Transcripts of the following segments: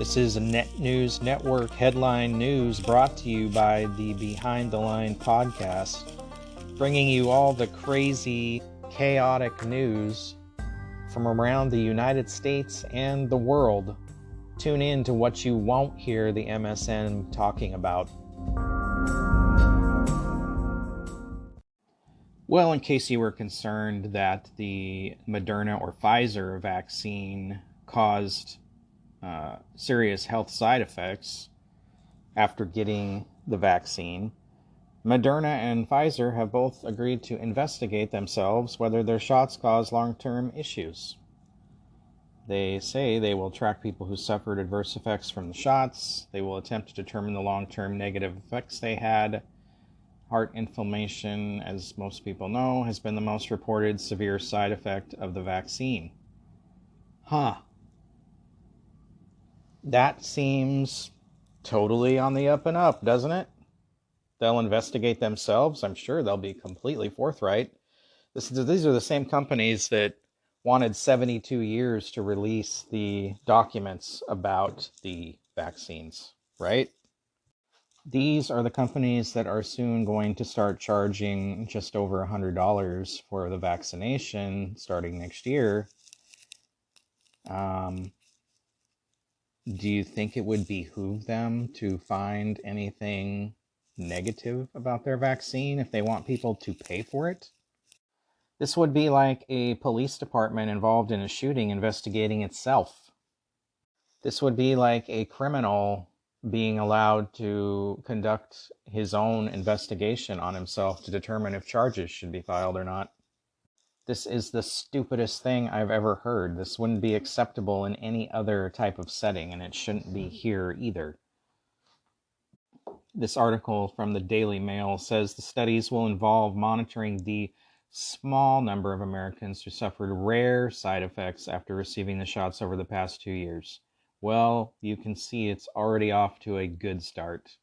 This is a Net News Network headline news brought to you by the Behind the Line podcast, bringing you all the crazy, chaotic news from around the United States and the world. Tune in to what you won't hear the MSN talking about. Well, in case you were concerned that the Moderna or Pfizer vaccine caused serious health side effects after getting the vaccine, Moderna and Pfizer have both agreed to investigate themselves whether their shots cause long-term issues. They say they will track people who suffered adverse effects from the shots. They will attempt to determine the long-term negative effects they had. Heart inflammation, as most people know, has been the most reported severe side effect of the vaccine. That seems totally on the up and up, doesn't it? They'll investigate themselves. I'm sure they'll be completely forthright. These are the same companies that wanted 72 years to release the documents about the vaccines, right? These are the companies that are soon going to start charging just over $100 for the vaccination starting next year. Do you think it would behoove them to find anything negative about their vaccine if they want people to pay for it? This would be like a police department involved in a shooting investigating itself. This would be like a criminal being allowed to conduct his own investigation on himself to determine if charges should be filed or not. This is the stupidest thing I've ever heard. This wouldn't be acceptable in any other type of setting, and it shouldn't be here either. This article from the Daily Mail says the studies will involve monitoring the small number of Americans who suffered rare side effects after receiving the shots over the past 2 years. Well, you can see it's already off to a good start.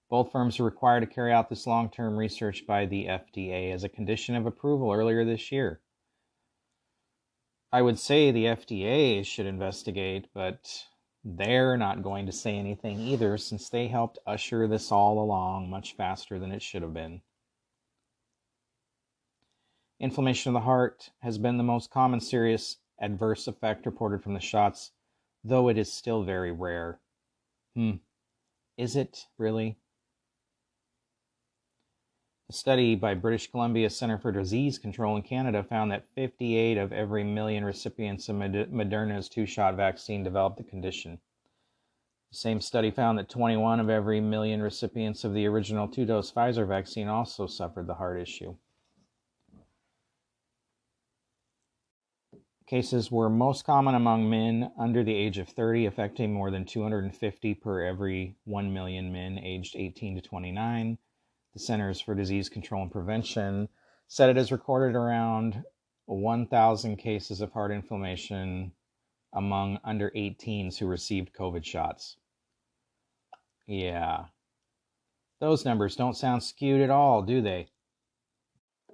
Both firms are required to carry out this long-term research by the FDA as a condition of approval earlier this year. I would say the FDA should investigate, but they're not going to say anything either since they helped usher this all along much faster than it should have been. Inflammation of the heart has been the most common serious adverse effect reported from the shots, though it is still very rare. Is it really? A study by British Columbia Centre for Disease Control in Canada found that 58 of every million recipients of Moderna's two-shot vaccine developed the condition. The same study found that 21 of every million recipients of the original two-dose Pfizer vaccine also suffered the heart issue. Cases were most common among men under the age of 30, affecting more than 250 per every 1 million men aged 18 to 29. The Centers for Disease Control and Prevention said it has recorded around 1,000 cases of heart inflammation among under 18s who received COVID shots. Yeah, those numbers don't sound skewed at all, do they?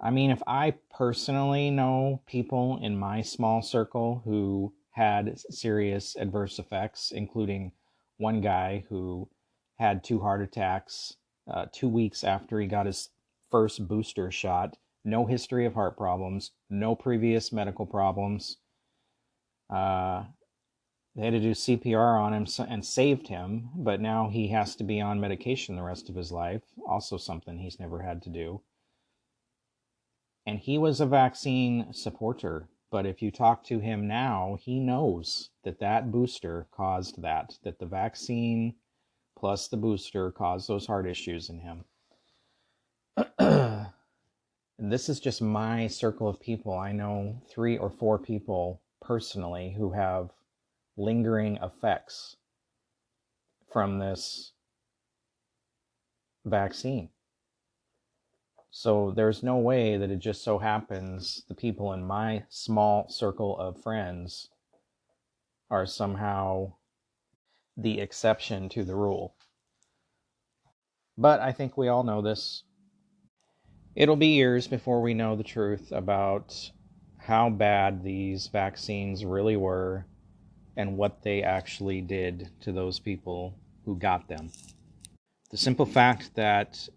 I mean, if I personally know people in my small circle who had serious adverse effects, including one guy who had 2 heart attacks 2 weeks after he got his first booster shot, no history of heart problems, no previous medical problems. They had to do CPR on him and saved him, but now he has to be on medication the rest of his life, also something he's never had to do. And he was a vaccine supporter, but if you talk to him now, he knows that that booster caused that the vaccine plus the booster caused those heart issues in him. And this is just my circle of people. I know 3 or 4 people personally who have lingering effects from this vaccine. So there's no way that it just so happens the people in my small circle of friends are somehow the exception to the rule. But I think we all know this. It'll be years before we know the truth about how bad these vaccines really were and what they actually did to those people who got them. The simple fact that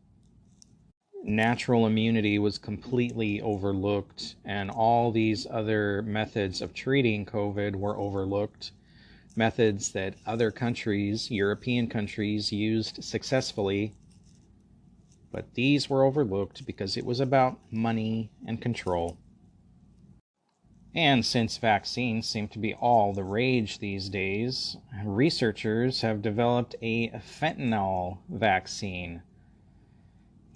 natural immunity was completely overlooked and all these other methods of treating COVID were overlooked, methods that other countries, European countries, used successfully, but these were overlooked because it was about money and control. And since vaccines seem to be all the rage these days, researchers have developed a fentanyl vaccine.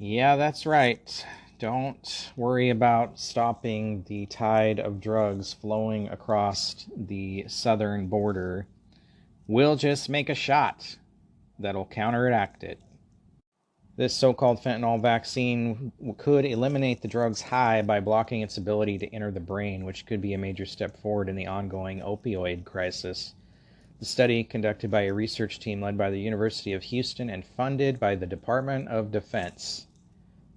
Yeah, that's right. Don't worry about stopping the tide of drugs flowing across the southern border. We'll just make a shot that'll counteract it. This so-called fentanyl vaccine could eliminate the drug's high by blocking its ability to enter the brain, which could be a major step forward in the ongoing opioid crisis. The study, conducted by a research team led by the University of Houston and funded by the Department of Defense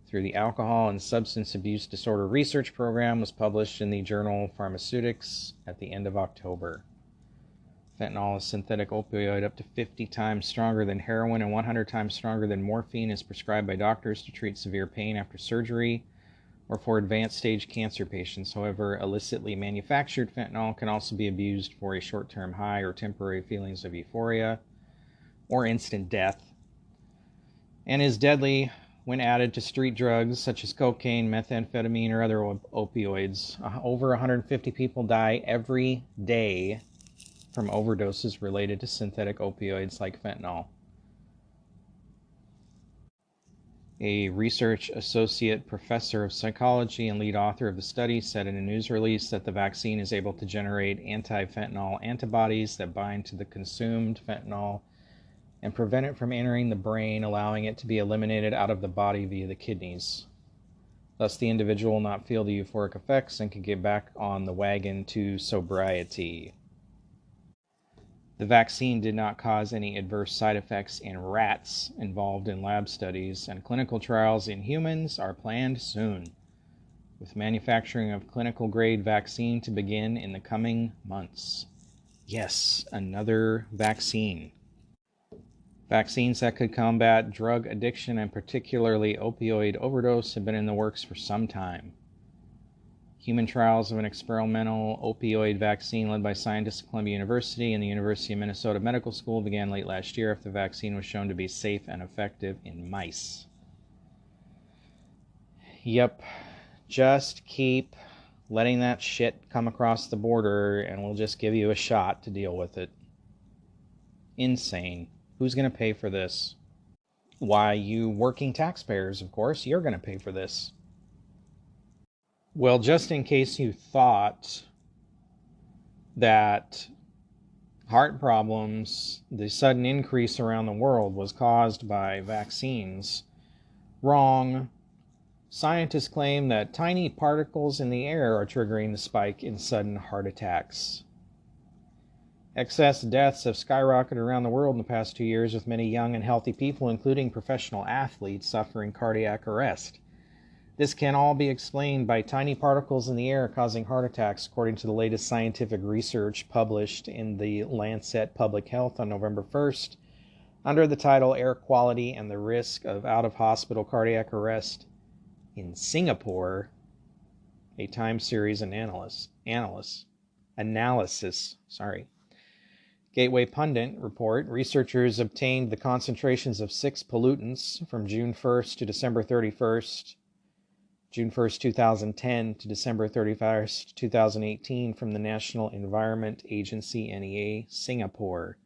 through the Alcohol and Substance Abuse Disorder Research Program, was published in the journal Pharmaceutics at the end of October. Fentanyl, a synthetic opioid up to 50 times stronger than heroin and 100 times stronger than morphine, is prescribed by doctors to treat severe pain after surgery or for advanced stage cancer patients. However, illicitly manufactured fentanyl can also be abused for a short-term high or temporary feelings of euphoria or instant death, and is deadly when added to street drugs such as cocaine, methamphetamine, or other opioids. Over 150 people die every day from overdoses related to synthetic opioids like fentanyl. A research associate professor of psychology and lead author of the study said in a news release that the vaccine is able to generate anti-fentanyl antibodies that bind to the consumed fentanyl and prevent it from entering the brain, allowing it to be eliminated out of the body via the kidneys. Thus, the individual will not feel the euphoric effects and can get back on the wagon to sobriety. The vaccine did not cause any adverse side effects in rats involved in lab studies, and clinical trials in humans are planned soon, with manufacturing of clinical-grade vaccine to begin in the coming months. Yes, another vaccine. Vaccines that could combat drug addiction and particularly opioid overdose have been in the works for some time. Human trials of an experimental opioid vaccine led by scientists at Columbia University and the University of Minnesota Medical School began late last year after the vaccine was shown to be safe and effective in mice. Yep, just keep letting that shit come across the border and we'll just give you a shot to deal with it. Insane. Who's going to pay for this? Why, you working taxpayers, of course. You're going to pay for this. Well, just in case you thought that heart problems, the sudden increase around the world, was caused by vaccines, wrong. Scientists claim that tiny particles in the air are triggering the spike in sudden heart attacks. Excess deaths have skyrocketed around the world in the past 2 years, with many young and healthy people, including professional athletes, suffering cardiac arrest. This can all be explained by tiny particles in the air causing heart attacks, according to the latest scientific research published in the Lancet Public Health on November 1st, under the title Air Quality and the Risk of Out-of-Hospital Cardiac Arrest in Singapore, a time series analysis. Gateway Pundit report, researchers obtained the concentrations of 6 pollutants from June 1st to December 31st, June 1st, 2010 to December 31st, 2018 from the National Environment Agency, NEA, Singapore.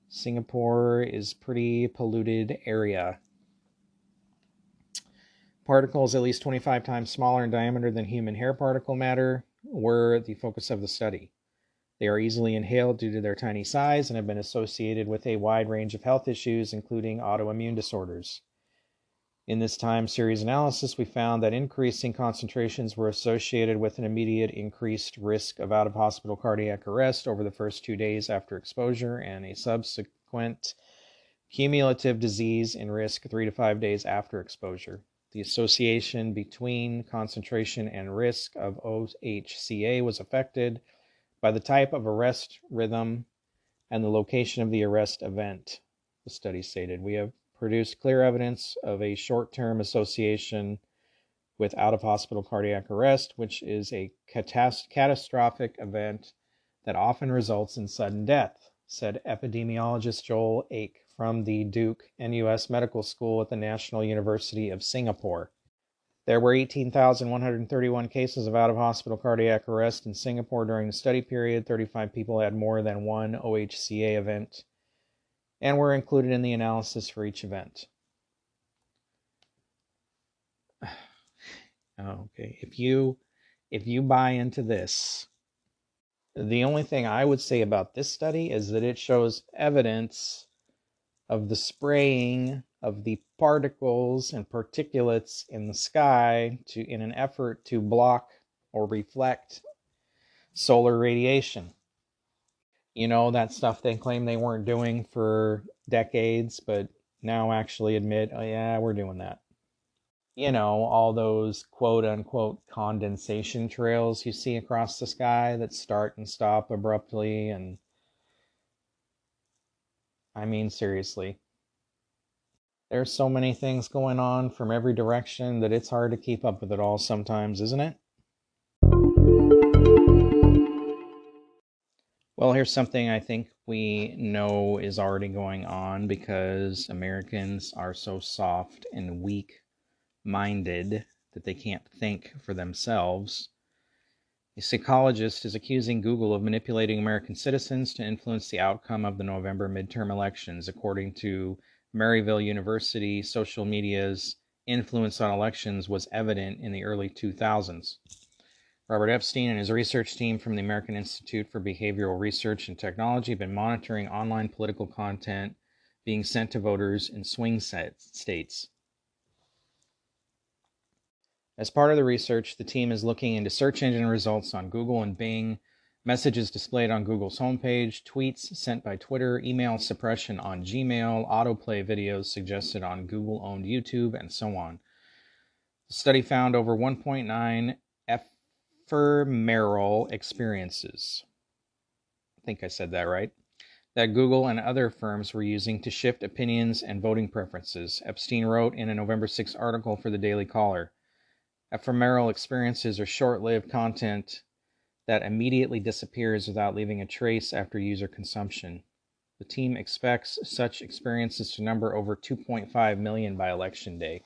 Singapore is pretty polluted area. Particles at least 25 times smaller in diameter than human hair particle matter were the focus of the study. They are easily inhaled due to their tiny size and have been associated with a wide range of health issues, including autoimmune disorders. In this time series analysis, we found that increasing concentrations were associated with an immediate increased risk of out-of-hospital cardiac arrest over the first 2 days after exposure and a subsequent cumulative disease in risk 3 to 5 days after exposure. The association between concentration and risk of OHCA was affected by the type of arrest rhythm and the location of the arrest event, the study stated. We have produced clear evidence of a short-term association with out-of-hospital cardiac arrest, which is a catastrophic event that often results in sudden death, said epidemiologist Joel Ake from the Duke NUS Medical School at the National University of Singapore. There were 18,131 cases of out-of-hospital cardiac arrest in Singapore during the study period. 35 people had more than one OHCA event and were included in the analysis for each event. Okay, if you buy into this, the only thing I would say about this study is that it shows evidence of the spraying of the particles and particulates in the sky in an effort to block or reflect solar radiation. You know, that stuff they claim they weren't doing for decades, but now actually admit, oh yeah, we're doing that. You know, all those quote-unquote condensation trails you see across the sky that start and stop abruptly, and I mean, seriously. There's so many things going on from every direction that it's hard to keep up with it all sometimes, isn't it? Well, here's something I think we know is already going on because Americans are so soft and weak-minded that they can't think for themselves. A psychologist is accusing Google of manipulating American citizens to influence the outcome of the November midterm elections. According to Maryville University, social media's influence on elections was evident in the early 2000s. Robert Epstein and his research team from the American Institute for Behavioral Research and Technology have been monitoring online political content being sent to voters in swing states. As part of the research, the team is looking into search engine results on Google and Bing, messages displayed on Google's homepage, tweets sent by Twitter, email suppression on Gmail, autoplay videos suggested on Google-owned YouTube, and so on. The study found over 1.9 ephemeral experiences, I think I said that right, that Google and other firms were using to shift opinions and voting preferences, Epstein wrote in a November 6 article for the Daily Caller. Ephemeral experiences are short-lived content that immediately disappears without leaving a trace after user consumption. The team expects such experiences to number over 2.5 million by Election Day.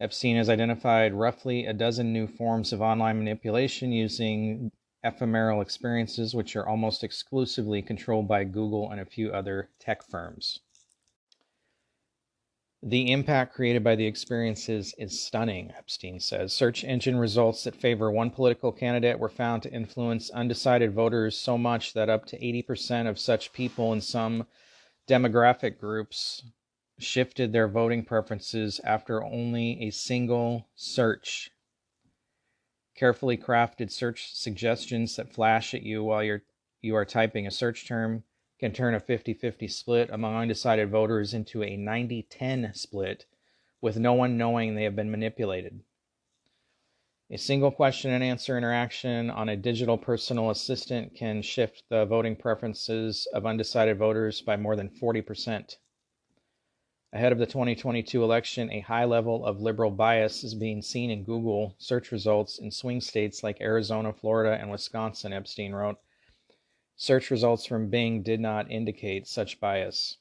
Epstein has identified roughly a dozen new forms of online manipulation using ephemeral experiences, which are almost exclusively controlled by Google and a few other tech firms. The impact created by the experiences is stunning, Epstein says. Search engine results that favor one political candidate were found to influence undecided voters so much that up to 80% of such people in some demographic groups shifted their voting preferences after only a single search. Carefully crafted search suggestions that flash at you while you are typing a search term can turn a 50-50 split among undecided voters into a 90-10 split, with no one knowing they have been manipulated. A single question and answer interaction on a digital personal assistant can shift the voting preferences of undecided voters by more than 40%. Ahead of the 2022 election, a high level of liberal bias is being seen in Google search results in swing states like Arizona, Florida, and Wisconsin, Epstein wrote. Search results from Bing did not indicate such bias.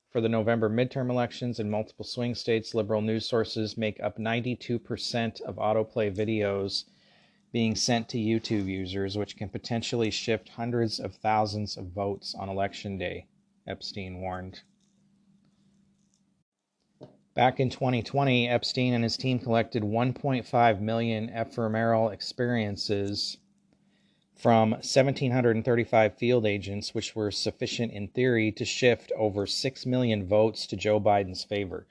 For the November midterm elections in multiple swing states, liberal news sources make up 92% of autoplay videos being sent to YouTube users, which can potentially shift hundreds of thousands of votes on Election Day, Epstein warned. Back in 2020, Epstein and his team collected 1.5 million ephemeral experiences from 1,735 field agents, which were sufficient in theory to shift over 6 million votes to Joe Biden's favor.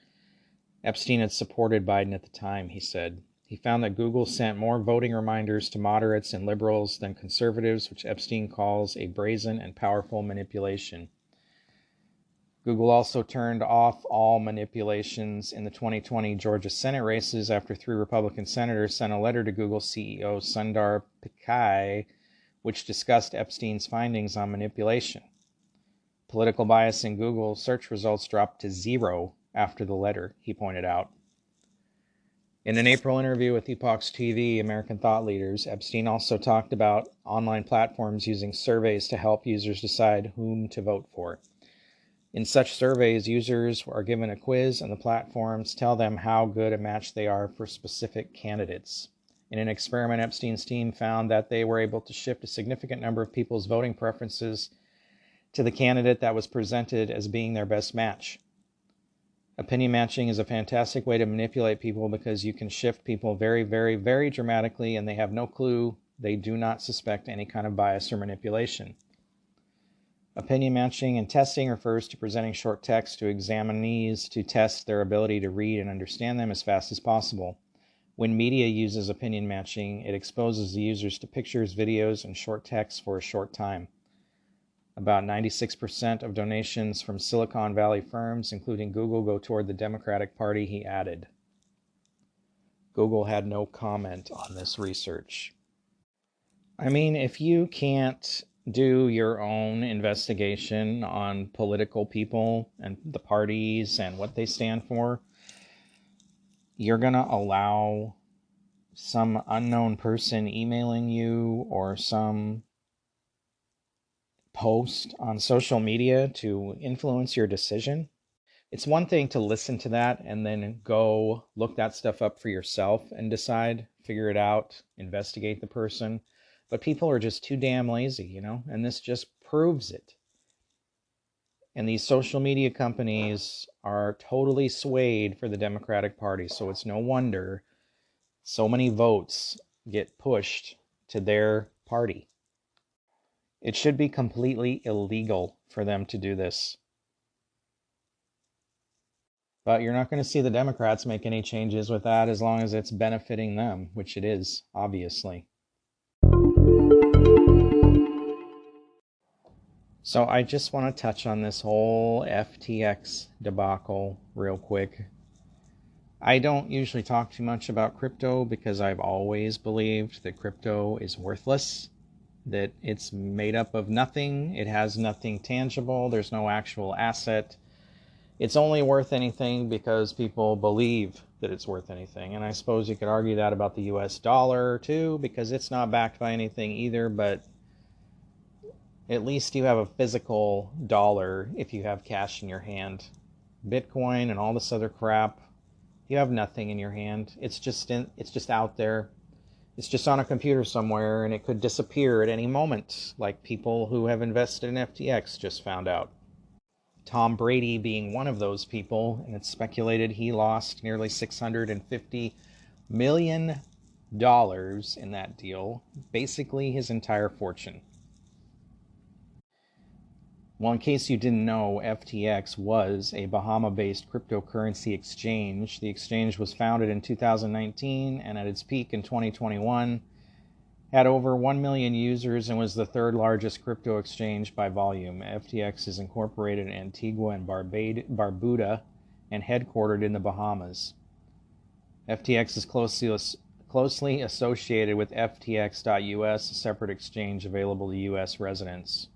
Epstein had supported Biden at the time, he said. He found that Google sent more voting reminders to moderates and liberals than conservatives, which Epstein calls a brazen and powerful manipulation. Google also turned off all manipulations in the 2020 Georgia Senate races after 3 Republican senators sent a letter to Google CEO Sundar Pichai which discussed Epstein's findings on manipulation. Political bias in Google search results dropped to 0 after the letter, he pointed out. In an April interview with Epoch's TV, American Thought Leaders, Epstein also talked about online platforms using surveys to help users decide whom to vote for. In such surveys, users are given a quiz and the platforms tell them how good a match they are for specific candidates. In an experiment, Epstein's team found that they were able to shift a significant number of people's voting preferences to the candidate that was presented as being their best match. Opinion matching is a fantastic way to manipulate people because you can shift people very, very, very dramatically and they have no clue. They do not suspect any kind of bias or manipulation. Opinion matching and testing refers to presenting short text to examinees to test their ability to read and understand them as fast as possible. When media uses opinion matching, it exposes the users to pictures, videos, and short text for a short time. About 96% of donations from Silicon Valley firms, including Google, go toward the Democratic Party, he added. Google had no comment on this research. I mean, if you can't do your own investigation on political people and the parties and what they stand for, you're going to allow some unknown person emailing you or some post on social media to influence your decision. It's one thing to listen to that and then go look that stuff up for yourself and decide, figure it out, investigate the person. But people are just too damn lazy, and this just proves it. And these social media companies are totally swayed for the Democratic Party, so it's no wonder so many votes get pushed to their party. It should be completely illegal for them to do this. But you're not going to see the Democrats make any changes with that as long as it's benefiting them, which it is, obviously. So I just want to touch on this whole FTX debacle real quick. I don't usually talk too much about crypto because I've always believed that crypto is worthless, that it's made up of nothing, it has nothing tangible, there's no actual asset. It's only worth anything because people believe that it's worth anything. And I suppose you could argue that about the US dollar too, because it's not backed by anything either, but at least you have a physical dollar if you have cash in your hand. Bitcoin and all this other crap, you have nothing in your hand. It's just out there. It's just on a computer somewhere, and it could disappear at any moment, like people who have invested in FTX just found out. Tom Brady being one of those people, and it's speculated he lost nearly $650 million in that deal, basically his entire fortune. Well, in case you didn't know, FTX was a Bahama-based cryptocurrency exchange. The exchange was founded in 2019 and at its peak in 2021 had over 1 million users and was the third largest crypto exchange by volume. FTX is incorporated in Antigua and Barbuda and headquartered in the Bahamas. FTX is closely associated with FTX.US, a separate exchange available to U.S. residents.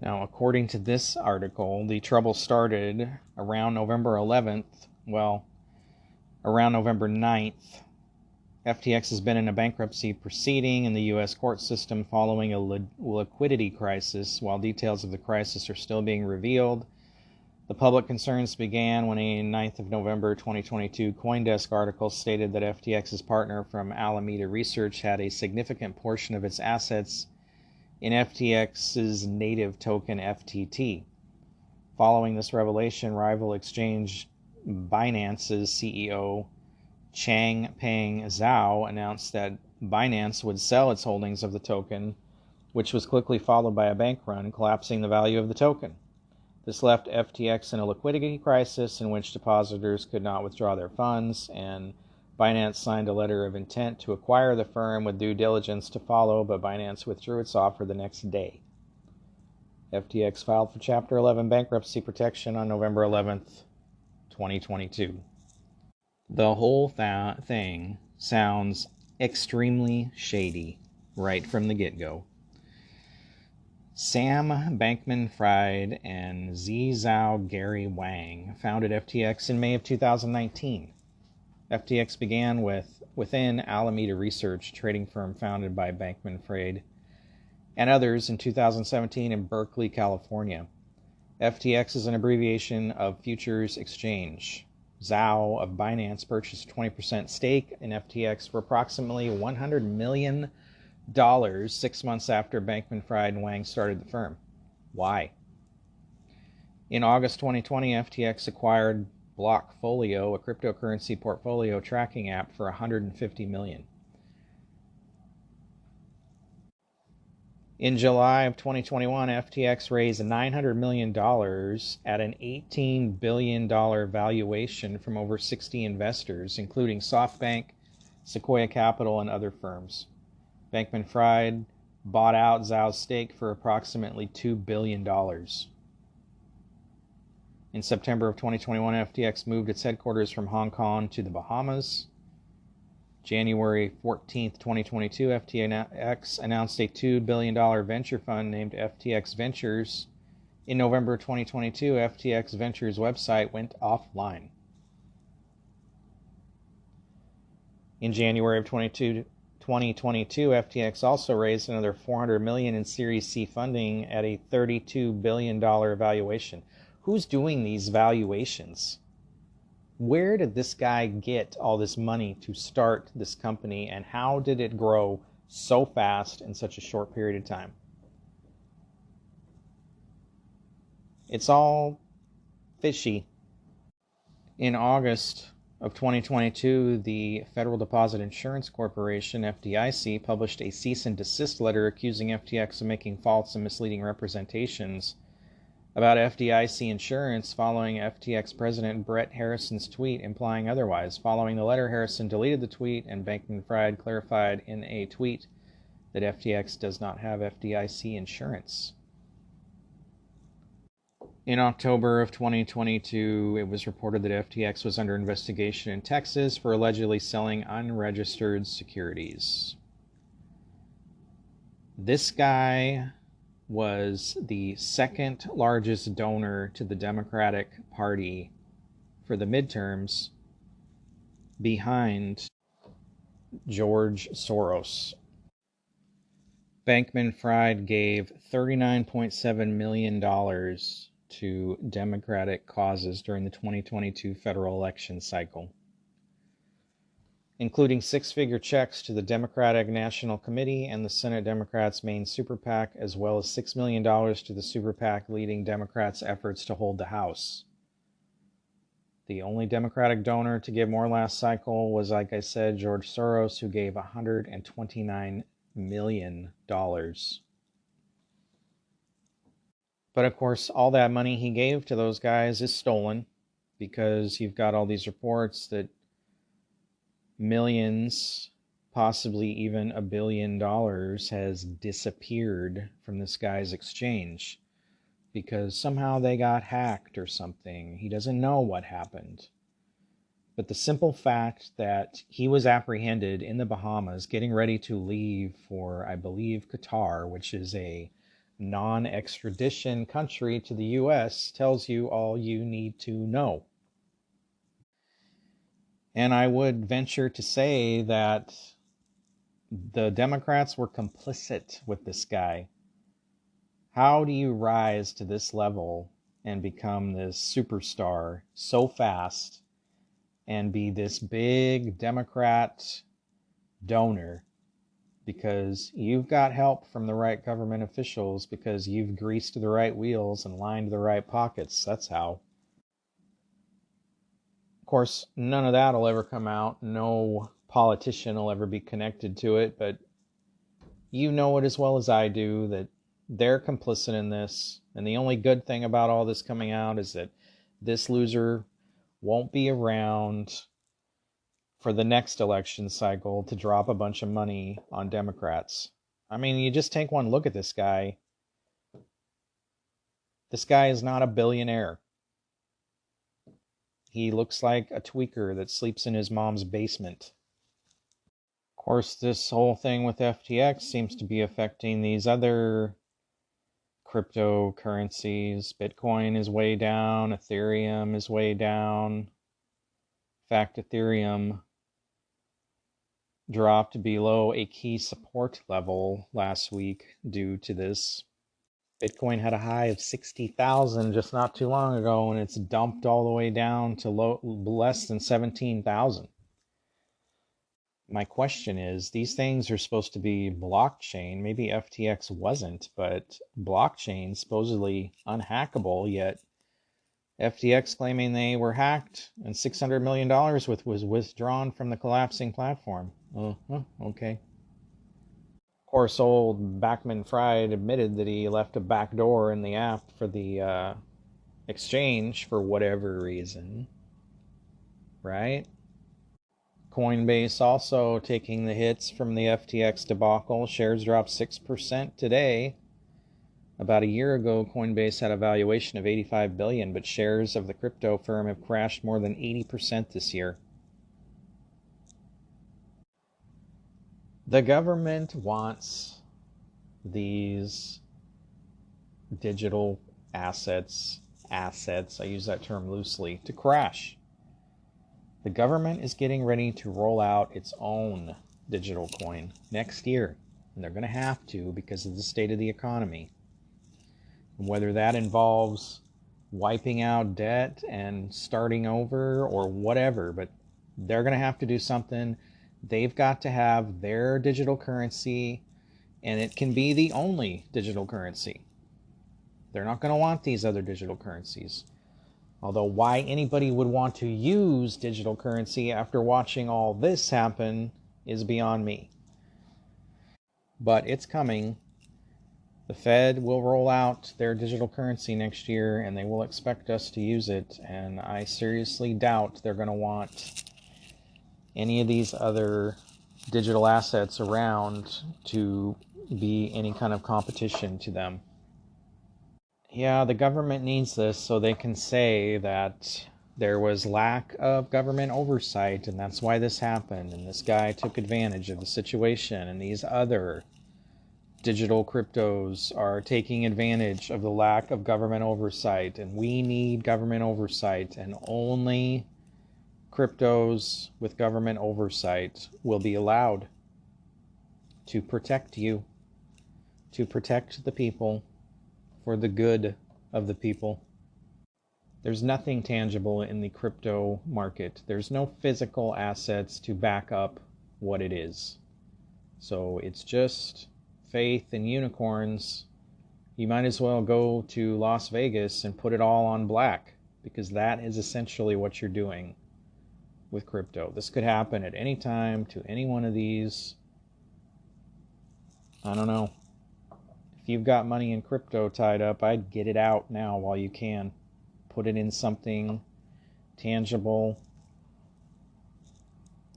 Now, according to this article, the trouble started around November 11th. Well, around November 9th. FTX has been in a bankruptcy proceeding in the U.S. court system following a liquidity crisis. While details of the crisis are still being revealed, the public concerns began when a 9th of November 2022 CoinDesk article stated that FTX's partner from Alameda Research had a significant portion of its assets in FTX's native token FTT. Following this revelation, rival exchange Binance's CEO Changpeng Zhao announced that Binance would sell its holdings of the token, which was quickly followed by a bank run, collapsing the value of the token. This left FTX in a liquidity crisis in which depositors could not withdraw their funds, and Binance signed a letter of intent to acquire the firm with due diligence to follow, but Binance withdrew its offer the next day. FTX filed for Chapter 11 bankruptcy protection on November 11th, 2022. The whole thing sounds extremely shady right from the get-go. Sam Bankman-Fried and Zhao Gary Wang founded FTX in May of 2019. FTX began within Alameda Research, trading firm founded by Bankman-Fried and others in 2017 in Berkeley, California. FTX is an abbreviation of Futures Exchange. Zhao of Binance purchased a 20% stake in FTX for approximately $100 million 6 months after Bankman-Fried and Wang started the firm. Why? In August 2020, FTX acquired Blockfolio, a cryptocurrency portfolio tracking app, for $150 million. In July of 2021, FTX raised $900 million at an $18 billion valuation from over 60 investors, including SoftBank, Sequoia Capital, and other firms. Bankman-Fried bought out Zhao's stake for approximately $2 billion. In September of 2021, FTX moved its headquarters from Hong Kong to the Bahamas. January 14, 2022, FTX announced a $2 billion venture fund named FTX Ventures. In November 2022, FTX Ventures website went offline. In January of 2022, FTX also raised another $400 million in Series C funding at a $32 billion valuation. Who's doing these valuations? Where did this guy get all this money to start this company, and how did it grow so fast in such a short period of time? It's all fishy. In August of 2022, the Federal Deposit Insurance Corporation, FDIC, published a cease and desist letter accusing FTX of making false and misleading representations about FDIC insurance following FTX President Brett Harrison's tweet implying otherwise. Following the letter, Harrison deleted the tweet, and Bankman-Fried clarified in a tweet that FTX does not have FDIC insurance. In October of 2022, it was reported that FTX was under investigation in Texas for allegedly selling unregistered securities. This guy was the second largest donor to the Democratic Party for the midterms, behind George Soros. Bankman-Fried gave $39.7 million to Democratic causes during the 2022 federal election cycle, including six-figure checks to the Democratic National Committee and the Senate Democrats' main super PAC, as well as $6 million to the super PAC leading Democrats' efforts to hold the House. The only Democratic donor to give more last cycle was, like I said, George Soros, who gave $129 million. But of course, all that money he gave to those guys is stolen, because you've got all these reports that millions, possibly even $1 billion, has disappeared from this guy's exchange because somehow they got hacked or something. He doesn't know what happened. But the simple fact that he was apprehended in the Bahamas getting ready to leave for, I believe, Qatar, which is a non-extradition country to the U.S., tells you all you need to know. And I would venture to say that the Democrats were complicit with this guy. How do you rise to this level and become this superstar so fast and be this big Democrat donor? Because you've got help from the right government officials, because you've greased the right wheels and lined the right pockets. That's how. Of course, none of that will ever come out. No politician will ever be connected to it, but you know it as well as I do that they're complicit in this. And the only good thing about all this coming out is that this loser won't be around for the next election cycle to drop a bunch of money on Democrats. I mean, you just take one look at this guy. This guy is not a billionaire. He looks like a tweaker that sleeps in his mom's basement. Of course, this whole thing with FTX seems to be affecting these other cryptocurrencies. Bitcoin is way down. Ethereum is way down. In fact, Ethereum dropped below a key support level last week due to this. Bitcoin had a high of 60,000 just not too long ago, and it's dumped all the way down to less than 17,000. My question is, these things are supposed to be blockchain. Maybe FTX wasn't, but blockchain supposedly unhackable, yet FTX claiming they were hacked and $600 million was withdrawn from the collapsing platform. Okay. Of course, old Backman-Fried admitted that he left a backdoor in the app for the exchange for whatever reason, right? Coinbase also taking the hits from the FTX debacle. Shares dropped 6% today. About a year ago, Coinbase had a valuation of $85 billion, but shares of the crypto firm have crashed more than 80% this year. The government wants these digital assets, I use that term loosely, to crash. The government is getting ready to roll out its own digital coin next year, and they're going to have to because of the state of the economy. And whether that involves wiping out debt and starting over or whatever, but they're going to have to do something. They've got to have their digital currency, and it can be the only digital currency. They're not going to want these other digital currencies. Although why anybody would want to use digital currency after watching all this happen is beyond me. But it's coming. The Fed will roll out their digital currency next year, and they will expect us to use it. And I seriously doubt they're going to want any of these other digital assets around to be any kind of competition to them. Yeah, the government needs this so they can say that there was lack of government oversight, and that's why this happened, and this guy took advantage of the situation, and these other digital cryptos are taking advantage of the lack of government oversight, and we need government oversight, and only cryptos with government oversight will be allowed to protect you, to protect the people, for the good of the people. There's nothing tangible in the crypto market. There's no physical assets to back up what it is. So it's just faith and unicorns. You might as well go to Las Vegas and put it all on black, because that is essentially what you're doing with crypto. This could happen at any time to any one of these. I don't know. If you've got money in crypto tied up, I'd get it out now while you can. Put it in something tangible.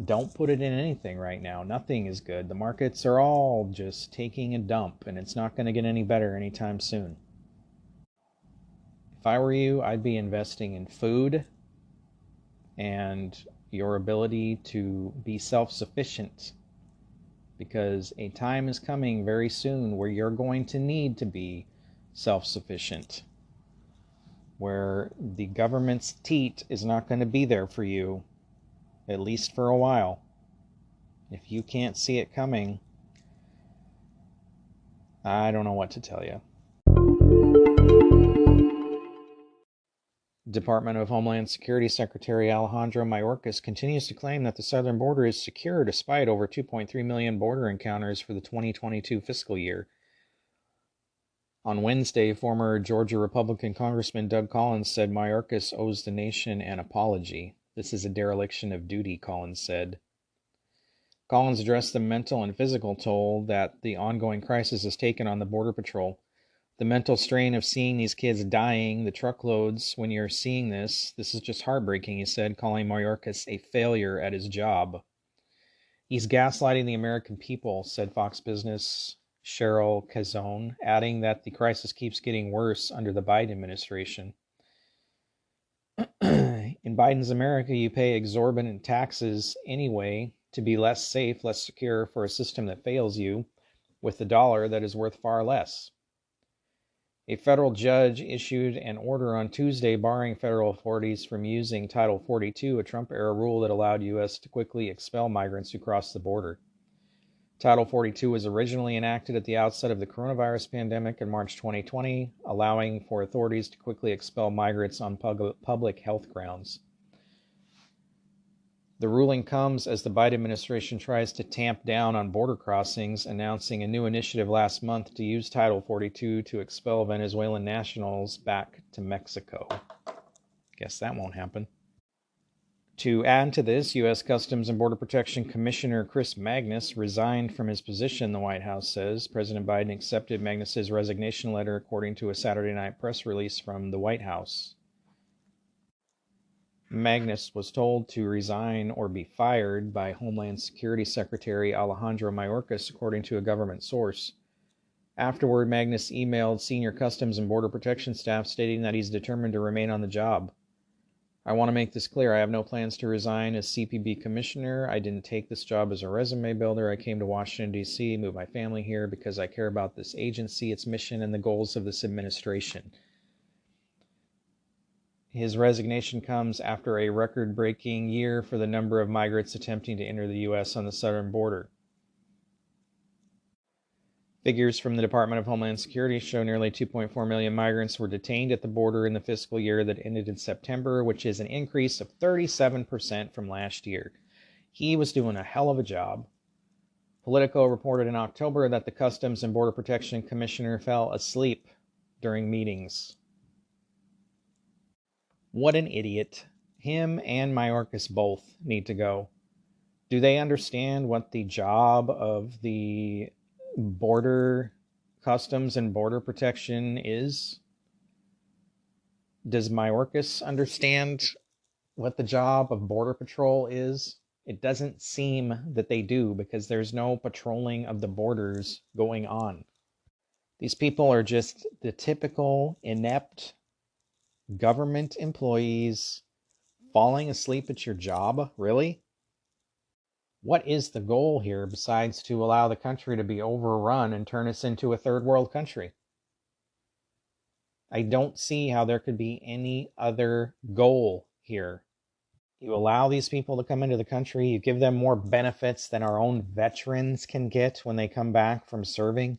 Don't put it in anything right now. Nothing is good. The markets are all just taking a dump, and it's not going to get any better anytime soon. If I were you, I'd be investing in food and your ability to be self-sufficient, because a time is coming very soon where you're going to need to be self-sufficient, where the government's teat is not going to be there for you, at least for a while. If you can't see it coming, I don't know what to tell you. Department of Homeland Security Secretary Alejandro Mayorkas continues to claim that the southern border is secure despite over 2.3 million border encounters for the 2022 fiscal year. On Wednesday, former Georgia Republican Congressman Doug Collins said Mayorkas owes the nation an apology. This is a dereliction of duty, Collins said. Collins addressed the mental and physical toll that the ongoing crisis has taken on the Border Patrol. The mental strain of seeing these kids dying, the truckloads, when you're seeing this is just heartbreaking, he said, calling Mayorkas a failure at his job. He's gaslighting the American people, said Fox Business' Cheryl Cazone, adding that the crisis keeps getting worse under the Biden administration. In Biden's America, you pay exorbitant taxes anyway to be less safe, less secure for a system that fails you with the dollar that is worth far less. A federal judge issued an order on Tuesday barring federal authorities from using Title 42, a Trump-era rule that allowed U.S. to quickly expel migrants who crossed the border. Title 42 was originally enacted at the outset of the coronavirus pandemic in March 2020, allowing for authorities to quickly expel migrants on public health grounds. The ruling comes as the Biden administration tries to tamp down on border crossings, announcing a new initiative last month to use Title 42 to expel Venezuelan nationals back to Mexico. Guess that won't happen. To add to this, U.S. Customs and Border Protection Commissioner Chris Magnus resigned from his position, the White House says. President Biden accepted Magnus's resignation letter, according to a Saturday night press release from the White House. Magnus was told to resign or be fired by Homeland Security Secretary Alejandro Mayorkas, according to a government source. Afterward, Magnus emailed senior Customs and Border Protection staff stating that he's determined to remain on the job. I want to make this clear. I have no plans to resign as CPB commissioner. I didn't take this job as a resume builder. I came to Washington, D.C., moved my family here because I care about this agency, its mission, and the goals of this administration. His resignation comes after a record-breaking year for the number of migrants attempting to enter the U.S. on the southern border. Figures from the Department of Homeland Security show nearly 2.4 million migrants were detained at the border in the fiscal year that ended in September, which is an increase of 37% from last year. He was doing a hell of a job. Politico reported in October that the Customs and Border Protection Commissioner fell asleep during meetings. What an idiot. Him and Mayorkas both need to go. Do they understand what the job of the border customs and border protection is? Does Mayorkas understand what the job of border patrol is? It doesn't seem that they do, because there's no patrolling of the borders going on. These people are just the typical inept government employees falling asleep at your job. Really? What is the goal here besides to allow the country to be overrun and turn us into a third world country? I don't see how there could be any other goal here. You allow these people to come into the country, you give them more benefits than our own veterans can get when they come back from serving.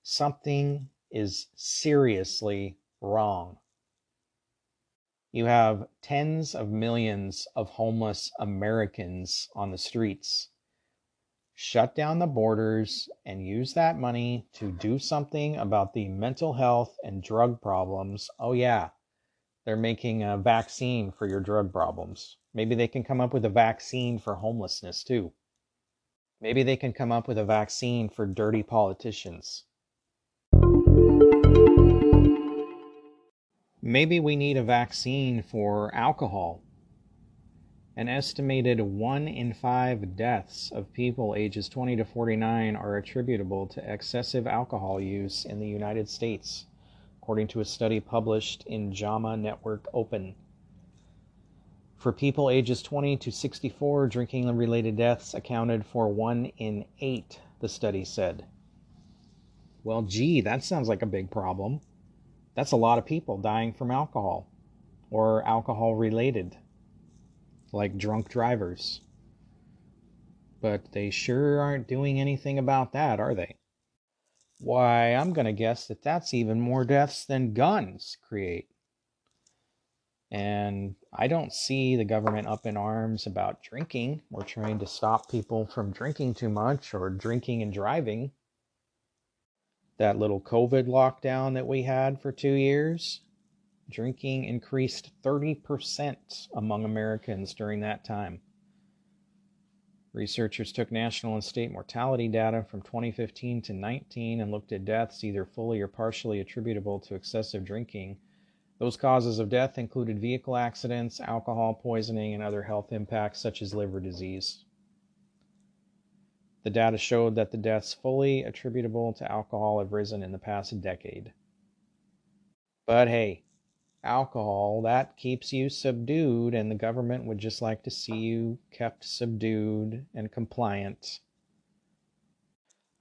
Something is seriously wrong. You have tens of millions of homeless Americans on the streets. Shut down the borders and use that money to do something about the mental health and drug problems. Oh yeah, they're making a vaccine for your drug problems. Maybe they can come up with a vaccine for homelessness too. Maybe they can come up with a vaccine for dirty politicians. Maybe we need a vaccine for alcohol. An estimated 1 in 5 deaths of people ages 20 to 49 are attributable to excessive alcohol use in the United States, according to a study published in JAMA Network Open. For people ages 20 to 64, drinking-related deaths accounted for 1 in 8, the study said. Well, gee, that sounds like a big problem. That's a lot of people dying from alcohol, or alcohol-related, like drunk drivers. But they sure aren't doing anything about that, are they? Why, I'm going to guess that that's even more deaths than guns create. And I don't see the government up in arms about drinking or trying to stop people from drinking too much or drinking and driving. That little COVID lockdown that we had for 2 years, drinking increased 30% among Americans during that time. Researchers took national and state mortality data from 2015 to 19 and looked at deaths either fully or partially attributable to excessive drinking. Those causes of death included vehicle accidents, alcohol poisoning, and other health impacts such as liver disease. The data showed that the deaths fully attributable to alcohol have risen in the past decade. But hey, alcohol, that keeps you subdued, and the government would just like to see you kept subdued and compliant.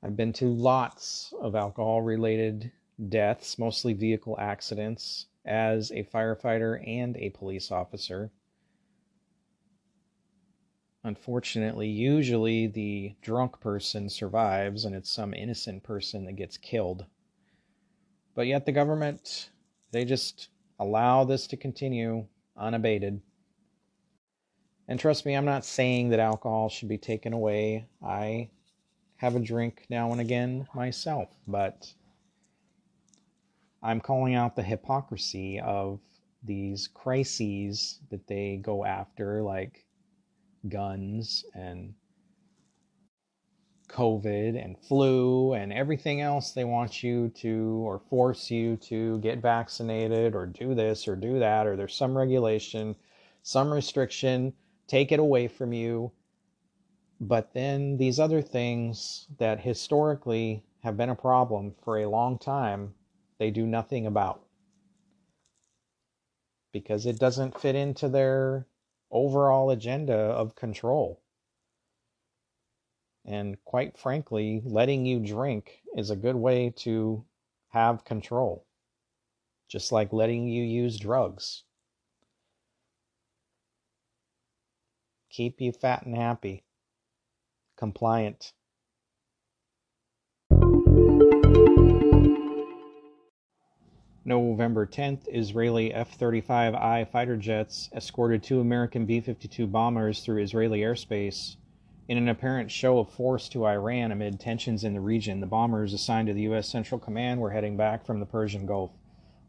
I've been to lots of alcohol-related deaths, mostly vehicle accidents, as a firefighter and a police officer. Unfortunately, usually the drunk person survives and it's some innocent person that gets killed. But yet the government, they just allow this to continue unabated. And trust me, I'm not saying that alcohol should be taken away. I have a drink now and again myself, but I'm calling out the hypocrisy of these crises that they go after, like guns and COVID and flu and everything else. They want you to, or force you to get vaccinated or do this or do that, or there's some regulation, some restriction, take it away from you. But then these other things that historically have been a problem for a long time, they do nothing about, because it doesn't fit into their overall agenda of control. And quite frankly, letting you drink is a good way to have control, just like letting you use drugs. Keep you fat and happy, compliant. November 10th, Israeli F-35I fighter jets escorted 2 American B-52 bombers through Israeli airspace in an apparent show of force to Iran amid tensions in the region. The bombers, assigned to the U.S. Central Command, were heading back from the Persian Gulf.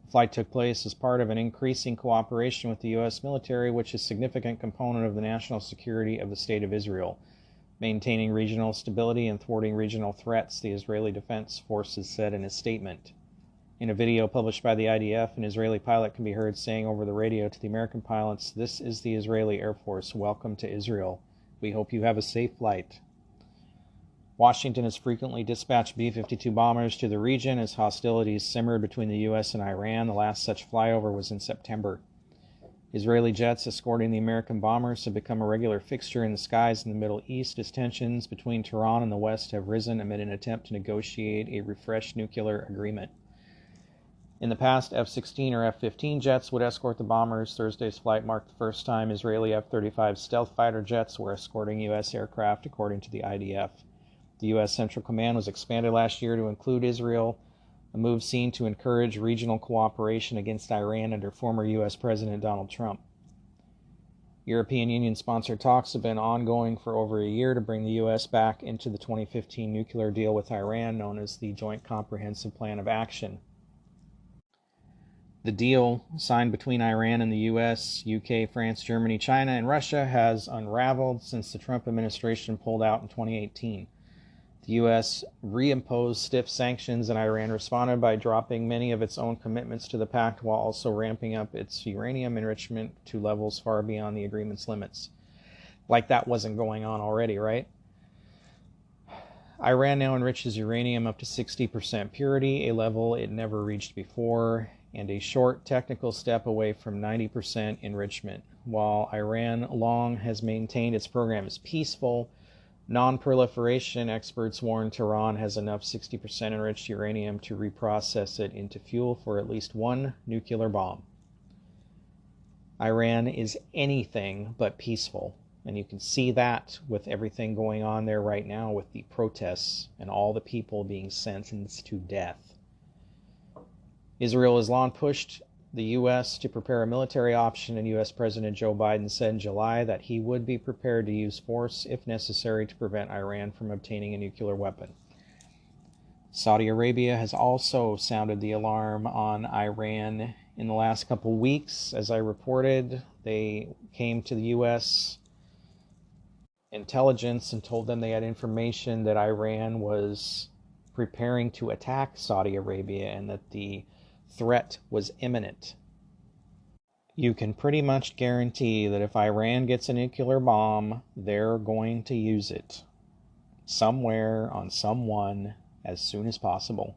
The flight took place as part of an increasing cooperation with the U.S. military, which is a significant component of the national security of the State of Israel, maintaining regional stability and thwarting regional threats, the Israeli Defense Forces said in a statement. In a video published by the IDF, an Israeli pilot can be heard saying over the radio to the American pilots, "This is the Israeli Air Force. Welcome to Israel. We hope you have a safe flight." Washington has frequently dispatched B-52 bombers to the region as hostilities simmered between the U.S. and Iran. The last such flyover was in September. Israeli jets escorting the American bombers have become a regular fixture in the skies in the Middle East as tensions between Tehran and the West have risen amid an attempt to negotiate a refreshed nuclear agreement. In the past, F-16 or F-15 jets would escort the bombers. Thursday's flight marked the first time Israeli F-35 stealth fighter jets were escorting U.S. aircraft, according to the IDF. The U.S. Central Command was expanded last year to include Israel, a move seen to encourage regional cooperation against Iran under former U.S. President Donald Trump. European Union-sponsored talks have been ongoing for over a year to bring the U.S. back into the 2015 nuclear deal with Iran, known as the Joint Comprehensive Plan of Action. The deal, signed between Iran and the US, UK, France, Germany, China, and Russia, has unraveled since the Trump administration pulled out in 2018. The US reimposed stiff sanctions, and Iran responded by dropping many of its own commitments to the pact while also ramping up its uranium enrichment to levels far beyond the agreement's limits. Like that wasn't going on already, right? Iran now enriches uranium up to 60% purity, a level it never reached before, and a short technical step away from 90% enrichment. While Iran long has maintained its program as peaceful, non-proliferation experts warn Tehran has enough 60% enriched uranium to reprocess it into fuel for at least one nuclear bomb. Iran is anything but peaceful, and you can see that with everything going on there right now with the protests and all the people being sentenced to death. Israel has long pushed the U.S. to prepare a military option, and U.S. President Joe Biden said in July that he would be prepared to use force if necessary to prevent Iran from obtaining a nuclear weapon. Saudi Arabia has also sounded the alarm on Iran in the last couple weeks. As I reported, they came to the U.S. intelligence and told them they had information that Iran was preparing to attack Saudi Arabia and that the threat was imminent. You can pretty much guarantee that if Iran gets a nuclear bomb, they're going to use it somewhere on someone as soon as possible.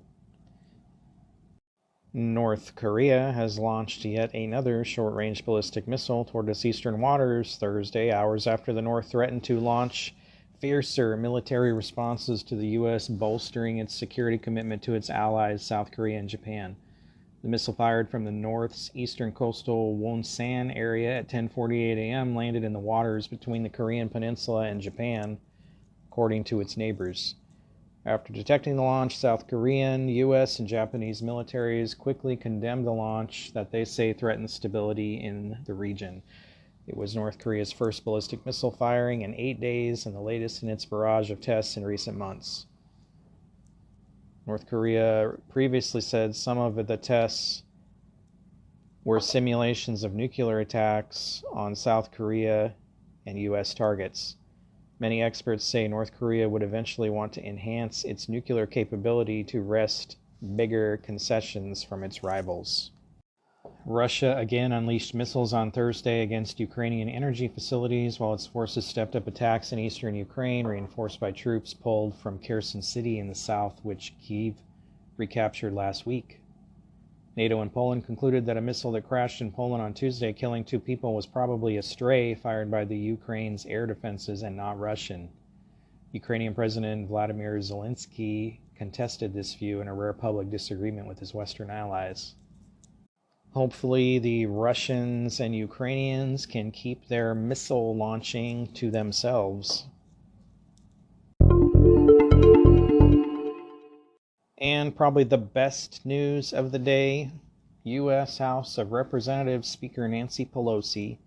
North Korea has launched yet another short-range ballistic missile toward its eastern waters Thursday, hours after the North threatened to launch fiercer military responses to the U.S. bolstering its security commitment to its allies, South Korea and Japan. The missile fired from the North's eastern coastal Wonsan area at 10:48 a.m. landed in the waters between the Korean peninsula and Japan, according to its neighbors. After detecting the launch, South Korean, U.S., and Japanese militaries quickly condemned the launch that they say threatened stability in the region. It was North Korea's first ballistic missile firing in 8 days and the latest in its barrage of tests in recent months. North Korea previously said some of the tests were simulations of nuclear attacks on South Korea and U.S. targets. Many experts say North Korea would eventually want to enhance its nuclear capability to wrest bigger concessions from its rivals. Russia again unleashed missiles on Thursday against Ukrainian energy facilities while its forces stepped up attacks in eastern Ukraine, reinforced by troops pulled from Kherson City in the south, which Kyiv recaptured last week. NATO and Poland concluded that a missile that crashed in Poland on Tuesday, killing 2 people, was probably a stray fired by the Ukraine's air defenses and not Russian. Ukrainian President Vladimir Zelensky contested this view in a rare public disagreement with his Western allies. Hopefully, the Russians and Ukrainians can keep their missile launching to themselves. And probably the best news of the day, U.S. House of Representatives Speaker Nancy Pelosi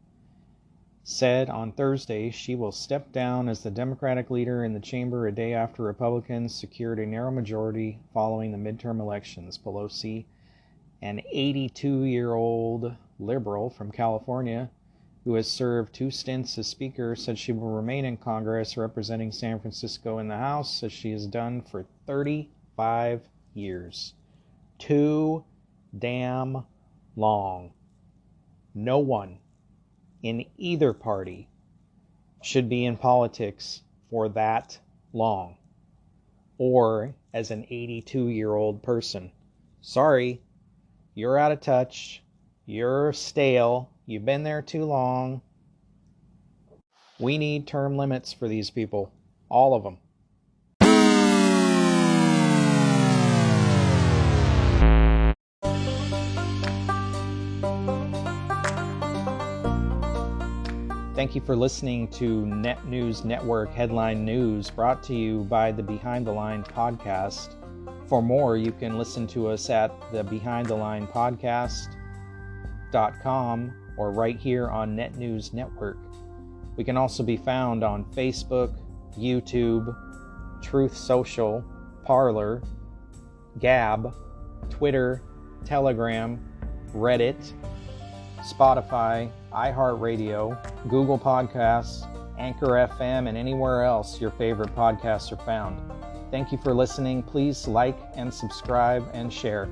said on Thursday she will step down as the Democratic leader in the chamber a day after Republicans secured a narrow majority following the midterm elections. Pelosi, an 82-year-old liberal from California who has served 2 stints as Speaker, said she will remain in Congress representing San Francisco in the House, as she has done for 35 years. Too damn long. No one in either party should be in politics for that long, or as an 82-year-old person. Sorry, you're out of touch, you're stale, you've been there too long. We need term limits for these people, all of them. Thank you for listening to Net News Network Headline News, brought to you by the Behind the Line podcast. For more, you can listen to us at the BehindTheLinePodcast.com or right here on Net News Network. We can also be found on Facebook, YouTube, Truth Social, Parler, Gab, Twitter, Telegram, Reddit, Spotify, iHeartRadio, Google Podcasts, Anchor FM, and anywhere else your favorite podcasts are found. Thank you for listening. Please like and subscribe and share.